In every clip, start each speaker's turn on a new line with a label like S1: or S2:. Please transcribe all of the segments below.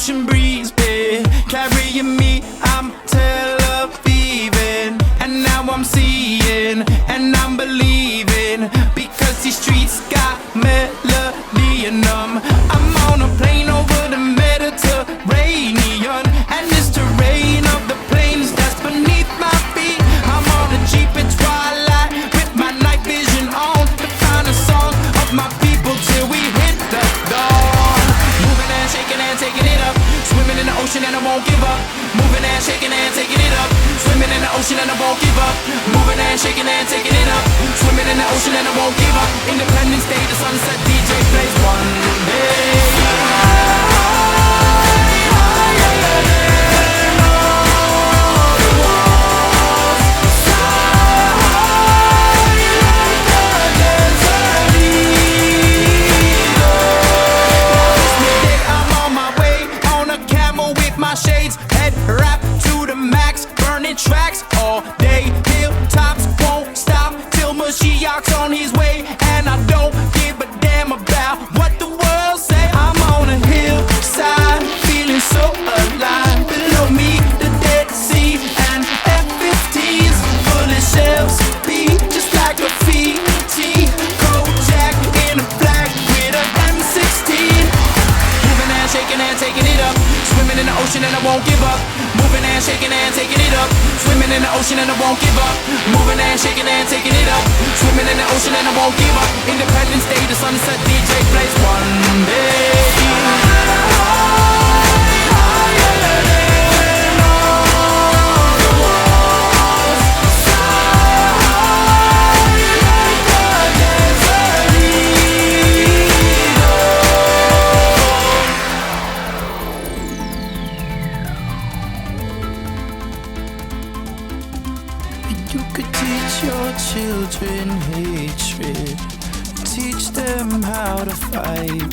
S1: ocean breeze, babe, carrying me, I'm Tel Avivin'. And now I'm seeing, and I'm believing, because these streets got melody in them. I'm on a plane over the Mediterranean, and it's the rain of the plains that's beneath my feet. I'm on a Jeep at twilight with my night vision on, to find a song of my people till we hit the dawn. Moving and shaking and taking it up, swimming in the ocean and I won't give up. Moving and shaking and taking it up, swimming in the ocean and I won't give up. Moving and shaking and taking it up, swimming in the ocean and I won't give up. Independence Day, the sunset DJ plays one day. Shades, head wrapped to the max, burning tracks all day. Hilltops won't stop till Mashiach's on his way, and I don't give a damn about what the world say. I'm on a hillside, feeling so alive. Below me, the Dead Sea and F-15s, bullet shells beat just like graffiti. Kojak in a black with a M16, moving and shaking and taking it up, swimming in the ocean and I won't give up. Moving and shaking and taking it up, swimming in the ocean and I won't give up. Moving and shaking and taking it up, swimming in the ocean and I won't give up. Independence Day, the sunset DJ plays one day. You could teach your children hatred, teach them how to fight,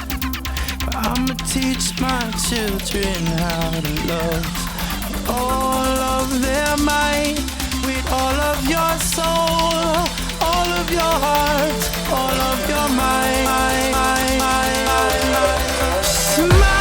S1: but I'ma teach my children how to love all of their might, with all of your soul, all of your heart, all of your mind. Smile.